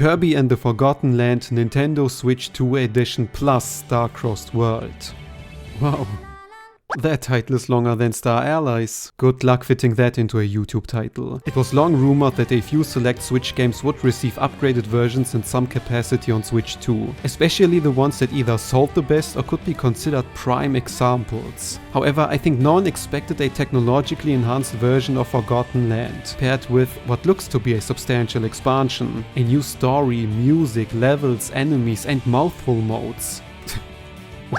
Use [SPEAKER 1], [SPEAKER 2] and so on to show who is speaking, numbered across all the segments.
[SPEAKER 1] Kirby and the Forgotten Land Nintendo Switch 2 Edition plus Star-Crossed World. Wow. That title is longer than Star Allies. Good luck fitting that into a YouTube title. It was long rumored that a few select Switch games would receive upgraded versions in some capacity on Switch 2, especially the ones that either sold the best or could be considered prime examples. However, I think no one expected a technologically enhanced version of Forgotten Land, paired with what looks to be a substantial expansion. A new story, music, levels, enemies and mouthful modes.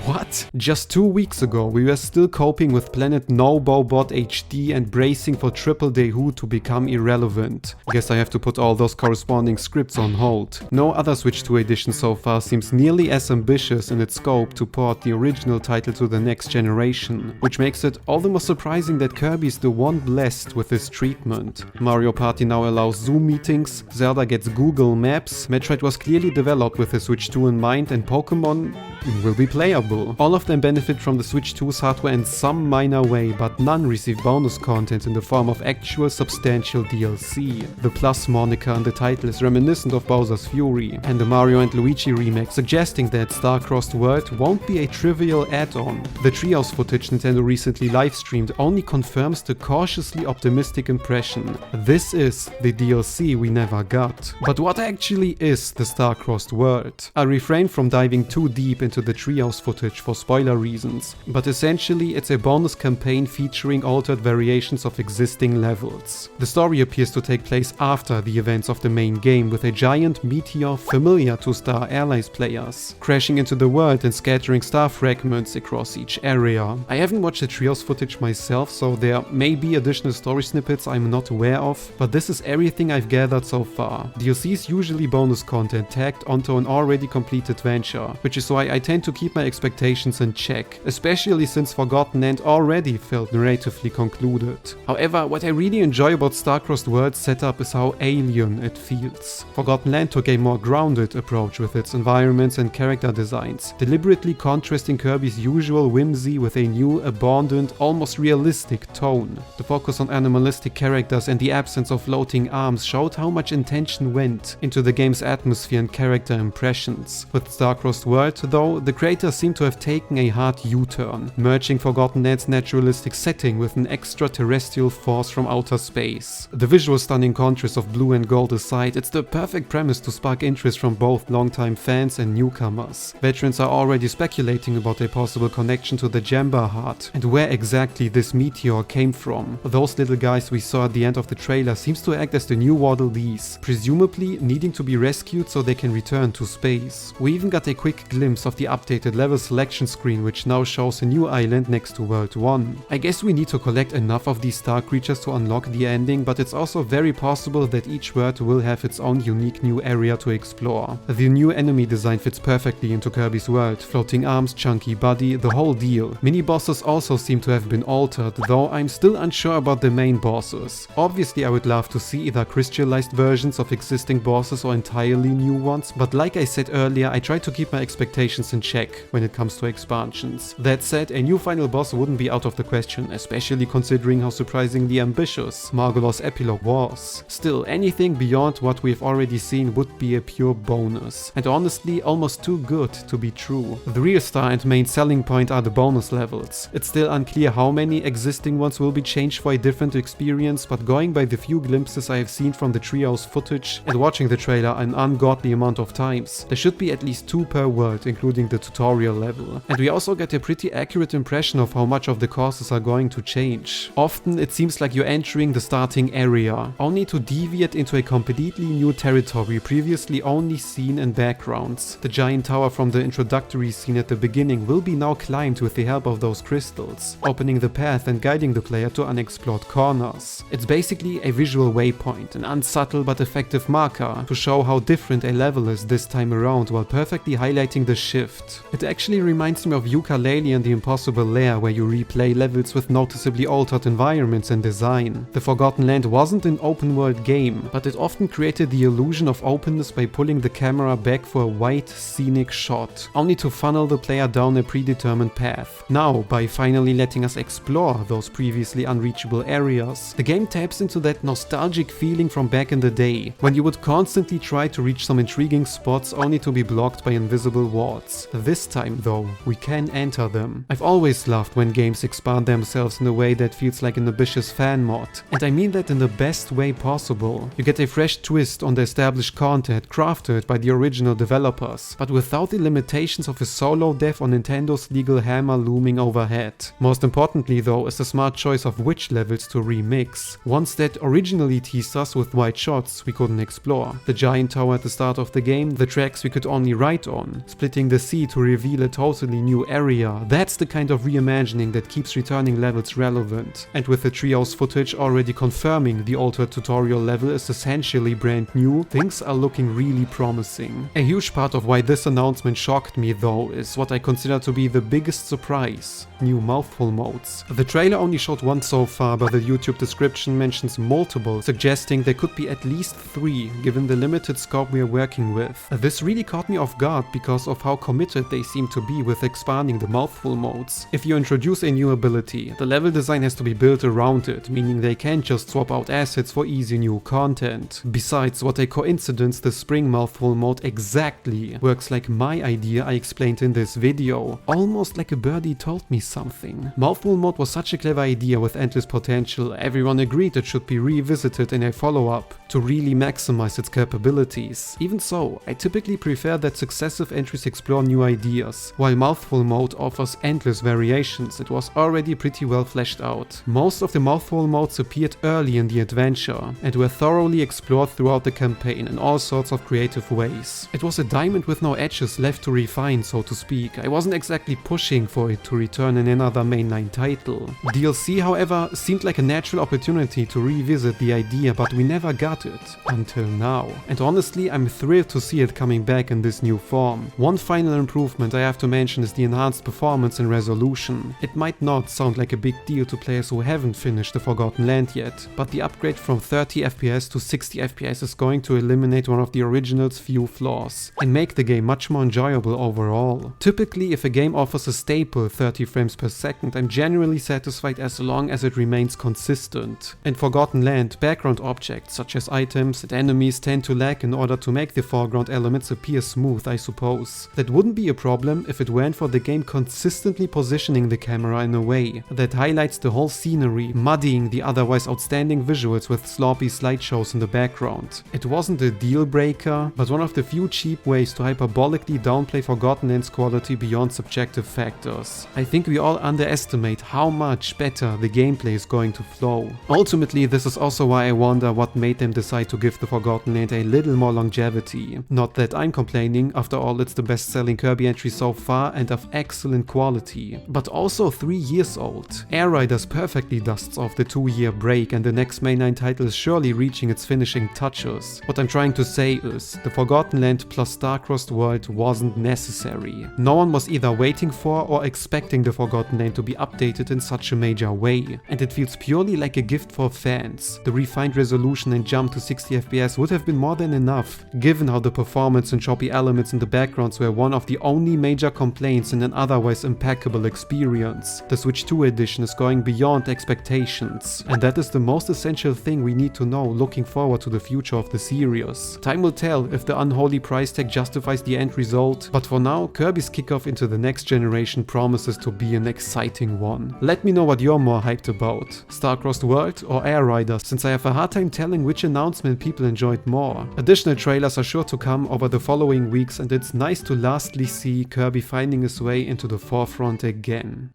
[SPEAKER 1] What? Just 2 weeks ago we were still coping with Planet Nobobot HD and bracing for Triple Dehu to become irrelevant. Guess I have to put all those corresponding scripts on hold. No other Switch 2 edition so far seems nearly as ambitious in its scope to port the original title to the next generation, which makes it all the more surprising that Kirby is the one blessed with this treatment. Mario Party now allows Zoom meetings, Zelda gets Google Maps, Metroid was clearly developed with the Switch 2 in mind, and Pokémon will be playable. All of them benefit from the Switch 2's hardware in some minor way, but none receive bonus content in the form of actual substantial DLC. The Plus moniker in the title is reminiscent of Bowser's Fury, and the Mario and Luigi remake, suggesting that Star-Crossed World won't be a trivial add-on. The Treehouse footage Nintendo recently live-streamed only confirms the cautiously optimistic impression. This is the DLC we never got. But what actually is the Star-Crossed World? I refrain from diving too deep into the Treehouse footage for spoiler reasons, but essentially it's a bonus campaign featuring altered variations of existing levels. The story appears to take place after the events of the main game, with a giant meteor familiar to Star Allies players, crashing into the world and scattering star fragments across each area. I haven't watched the Treehouse footage myself, so there may be additional story snippets I'm not aware of, but this is everything I've gathered so far. DLC is usually bonus content tagged onto an already complete adventure, which is why I tend to keep my expectations in check, especially since Forgotten Land already felt narratively concluded. However, what I really enjoy about Star-Crossed World's setup is how alien it feels. Forgotten Land took a more grounded approach with its environments and character designs, deliberately contrasting Kirby's usual whimsy with a new, abandoned, almost realistic tone. The focus on animalistic characters and the absence of floating arms showed how much intention went into the game's atmosphere and character impressions. With Star-Crossed World, though, the creators seem to have taken a hard U-turn, merging Forgotten Land's naturalistic setting with an extraterrestrial force from outer space. The visual stunning contrast of blue and gold aside, it's the perfect premise to spark interest from both longtime fans and newcomers. Veterans are already speculating about a possible connection to the Jamba Heart and where exactly this meteor came from. Those little guys we saw at the end of the trailer seems to act as the new Waddle Dees, presumably needing to be rescued so they can return to space. We even got a quick glimpse of the updated level selection screen, which now shows a new island next to World 1. I guess we need to collect enough of these star creatures to unlock the ending, but it's also very possible that each world will have its own unique new area to explore. The new enemy design fits perfectly into Kirby's world, floating arms, chunky body, the whole deal. Mini-bosses also seem to have been altered, though I'm still unsure about the main bosses. Obviously I would love to see either crystallized versions of existing bosses or entirely new ones, but like I said earlier, I try to keep my expectations in check when it comes to expansions. That said, a new final boss wouldn't be out of the question, especially considering how surprisingly ambitious Margolor's epilogue was. Still, anything beyond what we've already seen would be a pure bonus, and honestly almost too good to be true. The real star and main selling point are the bonus levels. It's still unclear how many existing ones will be changed for a different experience, but going by the few glimpses I have seen from the Treehouse footage and watching the trailer an ungodly amount of times, there should be at least 2 per world, including the tutorial level. And we also get a pretty accurate impression of how much of the courses are going to change. Often it seems like you're entering the starting area, only to deviate into a completely new territory previously only seen in backgrounds. The giant tower from the introductory scene at the beginning will be now climbed with the help of those crystals, opening the path and guiding the player to unexplored corners. It's basically a visual waypoint, an unsubtle but effective marker to show how different a level is this time around, while perfectly highlighting the shift. It actually actually reminds me of Yooka-Laylee and the Impossible Lair, where you replay levels with noticeably altered environments and design. The Forgotten Land wasn't an open world game, but it often created the illusion of openness by pulling the camera back for a wide, scenic shot, only to funnel the player down a predetermined path. Now, by finally letting us explore those previously unreachable areas, the game taps into that nostalgic feeling from back in the day, when you would constantly try to reach some intriguing spots only to be blocked by invisible walls. This time, though, we can enter them. I've always loved when games expand themselves in a way that feels like an ambitious fan mod, and I mean that in the best way possible. You get a fresh twist on the established content crafted by the original developers, but without the limitations of a solo dev on Nintendo's legal hammer looming overhead. Most importantly though is the smart choice of which levels to remix, ones that originally teased us with wide shots we couldn't explore, the giant tower at the start of the game, the tracks we could only ride on, splitting the sea to reveal a totally new area. That's the kind of reimagining that keeps returning levels relevant, and with the Trios footage already confirming the altered tutorial level is essentially brand new, things are looking really promising. A huge part of why this announcement shocked me though is what I consider to be the biggest surprise: new mouthful modes. The trailer only showed one so far, but the YouTube description mentions multiple, suggesting there could be at least 3 given the limited scope we are working with. This really caught me off guard because of how committed they seem to be with expanding the mouthful modes. If you introduce a new ability, the level design has to be built around it, meaning they can't just swap out assets for easy new content. Besides, what a coincidence the spring mouthful mode exactly works like my idea I explained in this video. Almost like a birdie told me something. Mouthful mode was such a clever idea with endless potential, everyone agreed it should be revisited in a follow-up to really maximize its capabilities. Even so, I typically prefer that successive entries explore new ideas. While mouthful mode offers endless variations, it was already pretty well fleshed out. Most of the mouthful modes appeared early in the adventure and were thoroughly explored throughout the campaign in all sorts of creative ways. It was a diamond with no edges left to refine, so to speak. I wasn't exactly pushing for it to return in another mainline title. DLC, however, seemed like a natural opportunity to revisit the idea, but we never got it until now. And honestly, I'm thrilled to see it coming back in this new form. One final improvement I have to mention is the enhanced performance and resolution. It might not sound like a big deal to players who haven't finished the Forgotten Land yet, but the upgrade from 30 FPS to 60 FPS is going to eliminate one of the original's few flaws and make the game much more enjoyable overall. Typically, if a game offers a staple 30 frames per second, I'm generally satisfied as long as it remains consistent. In Forgotten Land, background objects such as items and enemies tend to lag in order to make the foreground elements appear smooth, I suppose. That wouldn't be a problem if it weren't for the game consistently positioning the camera in a way that highlights the whole scenery, muddying the otherwise outstanding visuals with sloppy slideshows in the background. It wasn't a deal breaker, but one of the few cheap ways to hyperbolically downplay Forgotten Land's quality beyond subjective factors. I think we all underestimate how much better the gameplay is going to flow. Ultimately, this is also why I wonder what made them decide to give the Forgotten Land a little more longevity. Not that I'm complaining, after all it's the best-selling Kirby entry so far and of excellent quality. But also 3 years old. Air Riders perfectly dusts off the 2-year break and the next mainline title is surely reaching its finishing touches. What I'm trying to say is, the Forgotten Land plus Star-Crossed World wasn't necessary. No one was either waiting for or expecting the Forgotten Land to be updated in such a major way, and it feels purely like a gift for fans. The refined resolution and jump to 60 FPS would have been more than enough, given how the performance and choppy elements in the backgrounds were one of the only major complaints in an otherwise impeccable experience. The Switch 2 edition is going beyond expectations, and that is the most essential thing we need to know looking forward to the future of the series. Time will tell if the unholy price tag justifies the end result, but for now, Kirby's kickoff into the next generation promises to be an exciting one. Let me know what you're more hyped about, Star-Crossed World or Air Riders, since I have a hard time telling which announcement people enjoyed more. Additional trailers are sure to come over the following weeks, and it's nice to lastly see Kirby finding his way into the forefront again.